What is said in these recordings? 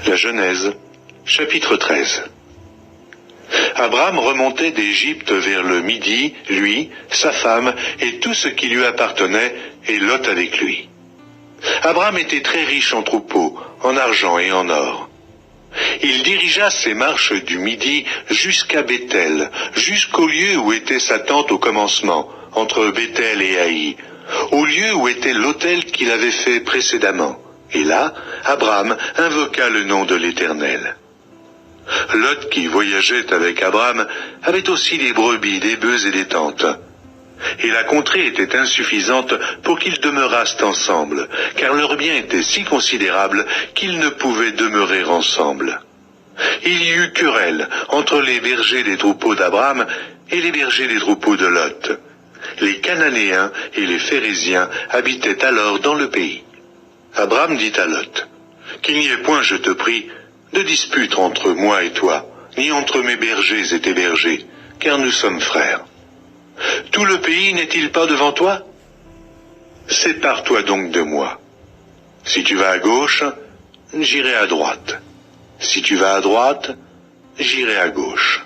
La Genèse, chapitre 13. Abraham remontait d'Égypte vers le midi, lui, sa femme et tout ce qui lui appartenait, et Lot avec lui. Abraham était très riche en troupeaux, en argent et en or. Il dirigea ses marches du midi jusqu'à Béthel, jusqu'au lieu où était sa tente au commencement, entre Béthel et Haï, au lieu où était l'autel qu'il avait fait précédemment. Et là, Abraham invoqua le nom de l'Éternel. Lot, qui voyageait avec Abraham, avait aussi des brebis, des bœufs et des tentes. Et la contrée était insuffisante pour qu'ils demeurassent ensemble, car leur bien était si considérable qu'ils ne pouvaient demeurer ensemble. Il y eut querelle entre les bergers des troupeaux d'Abraham et les bergers des troupeaux de Lot. Les Cananéens et les Phéréziens habitaient alors dans le pays. Abraham dit à Lot, « Qu'il n'y ait point, je te prie, de dispute entre moi et toi, ni entre mes bergers et tes bergers, car nous sommes frères. Tout le pays n'est-il pas devant toi? Sépare-toi donc de moi. Si tu vas à gauche, j'irai à droite. Si tu vas à droite, j'irai à gauche. »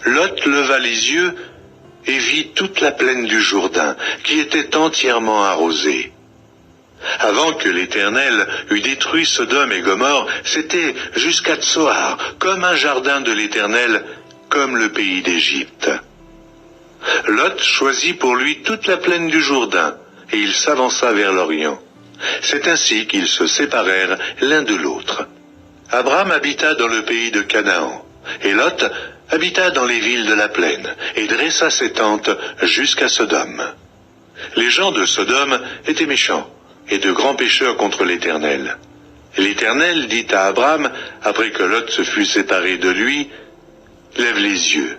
Lot leva les yeux et vit toute la plaine du Jourdain, qui était entièrement arrosée. Avant que l'Éternel eût détruit Sodome et Gomorrhe, c'était jusqu'à Tsoar, comme un jardin de l'Éternel, comme le pays d'Égypte. Lot choisit pour lui toute la plaine du Jourdain, et il s'avança vers l'Orient. C'est ainsi qu'ils se séparèrent l'un de l'autre. Abraham habita dans le pays de Canaan, et Lot habita dans les villes de la plaine, et dressa ses tentes jusqu'à Sodome. Les gens de Sodome étaient méchants, et de grands pécheurs contre l'Éternel. L'Éternel dit à Abraham, après que Lot se fut séparé de lui, « Lève les yeux,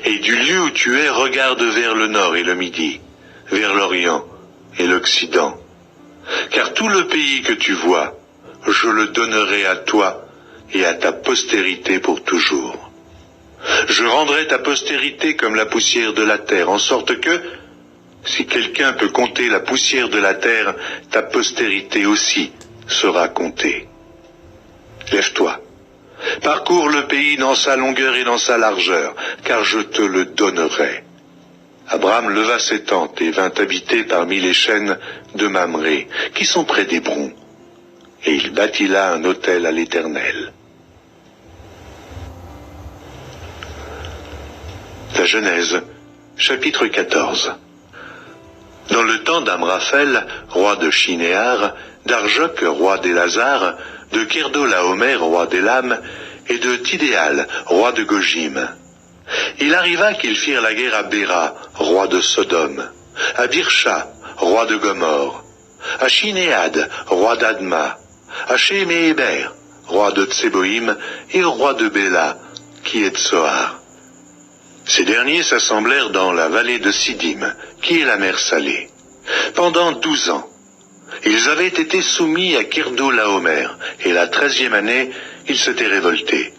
et du lieu où tu es, regarde vers le nord et le midi, vers l'Orient et l'Occident. Car tout le pays que tu vois, je le donnerai à toi et à ta postérité pour toujours. Je rendrai ta postérité comme la poussière de la terre, en sorte que, si quelqu'un peut compter la poussière de la terre, ta postérité aussi sera comptée. Lève-toi, parcours le pays dans sa longueur et dans sa largeur, car je te le donnerai. » Abraham leva ses tentes et vint habiter parmi les chênes de Mamré, qui sont près d'Hébron. Et il bâtit là un autel à l'Éternel. La Genèse, chapitre 14. Dans le temps d'Amraphel, roi de Shinéar, d'Arjoc, roi d'Élazar, de Kerdolaomer, roi d'Élam, et de Tidéal, roi de Gojim. Il arriva qu'ils firent la guerre à Béra, roi de Sodome, à Birsha, roi de Gomorrhe, à Shinéad, roi d'Adma, à Sheméhéber, roi de Tseboïm, et au roi de Béla, qui est Tsoar. Ces derniers s'assemblèrent dans la vallée de Sidim, qui est la mer Salée. Pendant 12 ans, ils avaient été soumis à Kerdolaomer, et la 13e année, ils s'étaient révoltés.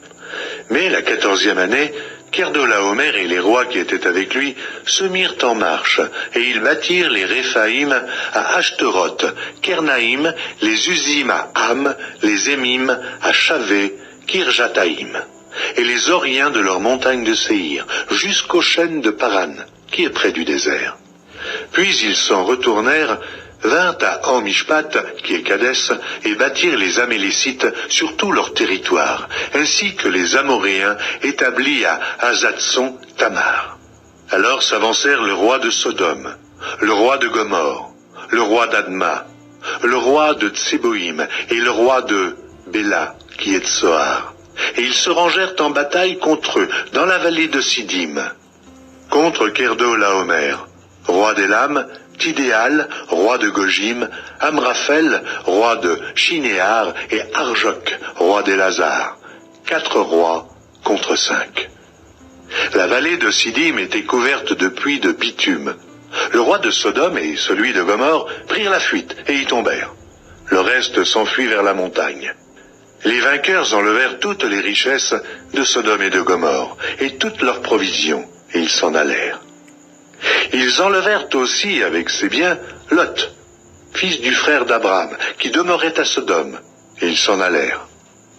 Mais la 14e année, Kerdolaomer et les rois qui étaient avec lui se mirent en marche, et ils bâtirent les Réphaïm à Ashtaroth, Kernaïm, les Uzim à Ham, les Émim à Chavé, Kirjataïm, et les Oriens de leur montagne de Séhir, jusqu'aux chênes de Paran, qui est près du désert. Puis ils s'en retournèrent, vinrent à Amishpat, qui est Kadès, et bâtirent les Amélécites sur tout leur territoire, ainsi que les Amoréens établis à Azatson, Tamar. Alors s'avancèrent le roi de Sodome, le roi de Gomorrhe, le roi d'Adma, le roi de Tseboïm, et le roi de Béla, qui est Tsoar. Et ils se rangèrent en bataille contre eux, dans la vallée de Sidim, contre Kerdolaomer, roi d'Élam, Tidéal, roi de Gojim, Amraphel, roi de Shinéar, et Arjoc, roi d'Élazar. 4 rois contre 5. La vallée de Sidim était couverte de puits de bitume. Le roi de Sodome et celui de Gomorrhe prirent la fuite et y tombèrent. Le reste s'enfuit vers la montagne. Les vainqueurs enlevèrent toutes les richesses de Sodome et de Gomorrhe, et toutes leurs provisions, et ils s'en allèrent. Ils enlevèrent aussi avec ses biens Lot, fils du frère d'Abraham, qui demeurait à Sodome, et ils s'en allèrent.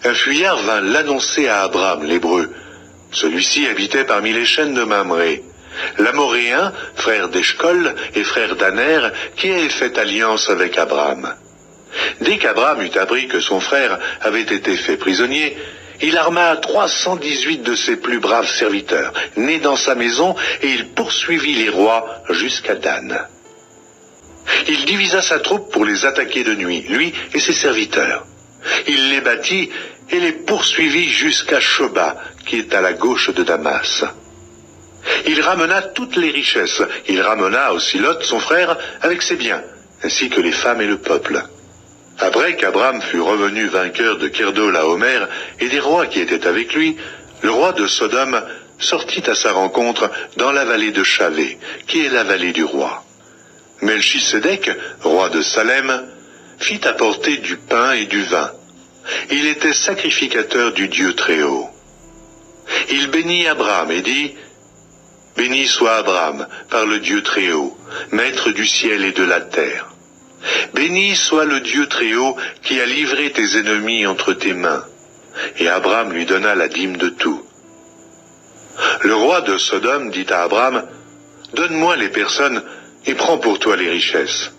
un fuyard vint l'annoncer à Abram, l'Hébreu. Celui-ci habitait parmi les chênes de Mamré, l'Amoréen, frère d'Eshcol et frère d'Aner, qui avait fait alliance avec Abram. Dès qu'Abram eut appris que son frère avait été fait prisonnier, il arma 318 de ses plus braves serviteurs, nés dans sa maison, et il poursuivit les rois jusqu'à Dan. Il divisa sa troupe pour les attaquer de nuit, lui et ses serviteurs. Il les battit et les poursuivit jusqu'à Shoba, qui est à la gauche de Damas. Il ramena toutes les richesses. Il ramena aussi Lot, son frère, avec ses biens, ainsi que les femmes et le peuple. Après qu'Abram fut revenu vainqueur de Kedorlaomer et des rois qui étaient avec lui, le roi de Sodome sortit à sa rencontre dans la vallée de Chavé, qui est la vallée du roi. Melchisédek, roi de Salem, fit apporter du pain et du vin. Il était sacrificateur du Dieu Très-Haut. Il bénit Abram et dit: « Béni soit Abram par le Dieu Très-Haut, maître du ciel et de la terre. Béni soit le Dieu Très-Haut qui a livré tes ennemis entre tes mains. » Et Abram lui donna la dîme de tout. Le roi de Sodome dit à Abram: « Donne-moi les personnes et prends pour toi les richesses. »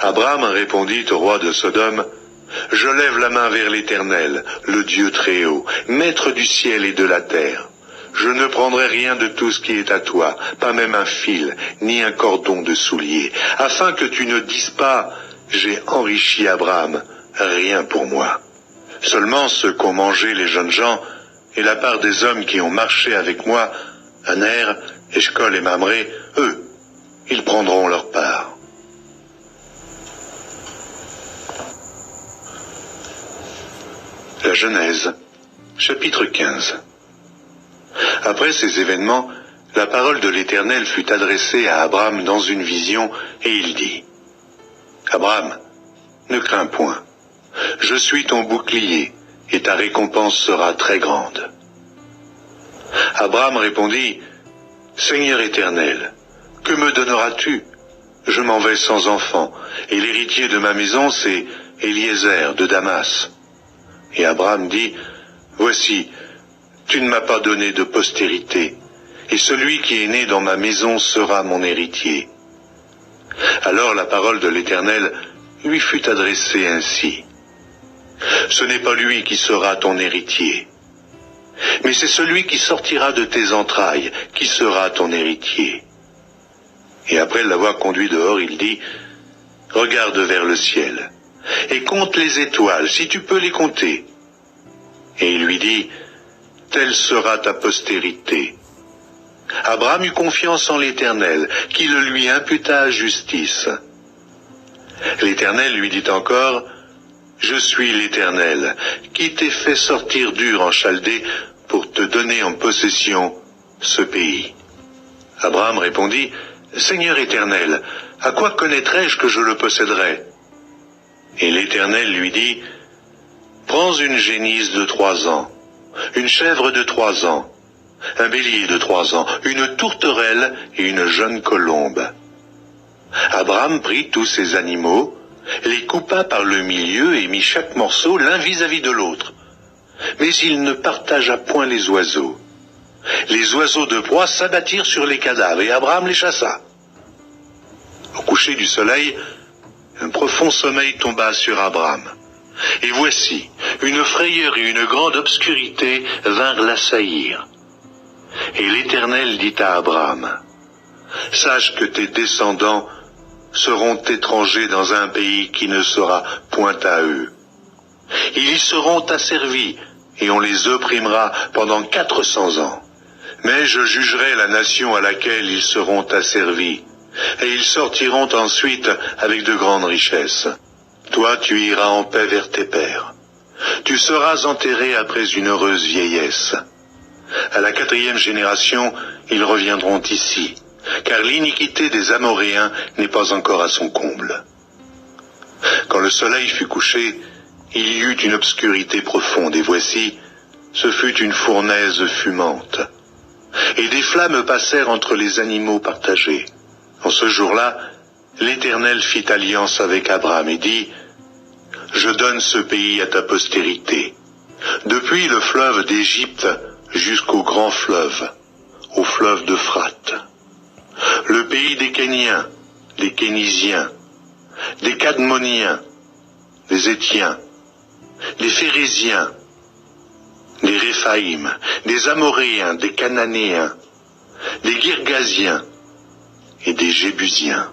Abram répondit au roi de Sodome: « Je lève la main vers l'Éternel, le Dieu Très-Haut, maître du ciel et de la terre. Je ne prendrai rien de tout ce qui est à toi, pas même un fil, ni un cordon de soulier, afin que tu ne dises pas: j'ai enrichi Abram, rien pour moi. Seulement ce qu'ont mangé les jeunes gens, et la part des hommes qui ont marché avec moi, Aner, Eshcol et Mamré, eux, ils prendront leur part. » La Genèse, chapitre 15. Après ces événements, la parole de l'Éternel fut adressée à Abram dans une vision, et il dit: « Abram, ne crains point, je suis ton bouclier, et ta récompense sera très grande. » Abram répondit: « Seigneur Éternel, que me donneras-tu? Je m'en vais sans enfant, et l'héritier de ma maison, c'est Eliezer de Damas. » Et Abram dit: « Voici, tu ne m'as pas donné de postérité, et celui qui est né dans ma maison sera mon héritier. » Alors la parole de l'Éternel lui fut adressée ainsi: « Ce n'est pas lui qui sera ton héritier, mais c'est celui qui sortira de tes entrailles qui sera ton héritier. » Et après l'avoir conduit dehors, il dit: « Regarde vers le ciel, et compte les étoiles, si tu peux les compter. » Et il lui dit: « Telle sera ta postérité. » Abram eut confiance en l'Éternel, qui le lui imputa à justice. L'Éternel lui dit encore: « Je suis l'Éternel, qui t'ai fait sortir d'Ur en Chaldée pour te donner en possession ce pays. » Abram répondit: « Seigneur Éternel, à quoi connaîtrais-je que je le posséderais? » Et l'Éternel lui dit: « Prends une génisse de 3 ans, une chèvre de 3 ans, un bélier de 3 ans, une tourterelle et une jeune colombe. » Abram prit tous ces animaux, les coupa par le milieu et mit chaque morceau l'un vis-à-vis de l'autre. Mais il ne partagea point les oiseaux. Les oiseaux de proie s'abattirent sur les cadavres, et Abram les chassa. Au coucher du soleil, un profond sommeil tomba sur Abram. Et voici, une frayeur et une grande obscurité vinrent l'assaillir. Et l'Éternel dit à Abram: « Sache que tes descendants seront étrangers dans un pays qui ne sera point à eux. Ils y seront asservis, et on les opprimera pendant 400 ans. Mais je jugerai la nation à laquelle ils seront asservis, et ils sortiront ensuite avec de grandes richesses. Toi, tu iras en paix vers tes pères. Tu seras enterré après une heureuse vieillesse. À la 4e génération, ils reviendront ici, car l'iniquité des Amoréens n'est pas encore à son comble. » Quand le soleil fut couché, il y eut une obscurité profonde, et voici, ce fut une fournaise fumante. Et des flammes passèrent entre les animaux partagés. En ce jour-là, l'Éternel fit alliance avec Abram et dit: « Je donne ce pays à ta postérité, depuis le fleuve d'Égypte jusqu'au grand fleuve, au fleuve d'Euphrate. Le pays des Kéniens, des Kénisiens, des Cadmoniens, des Étiens, des Phérésiens, des Réphaïm, des Amoréens, des Cananéens, des Girgasiens et des Jébusiens.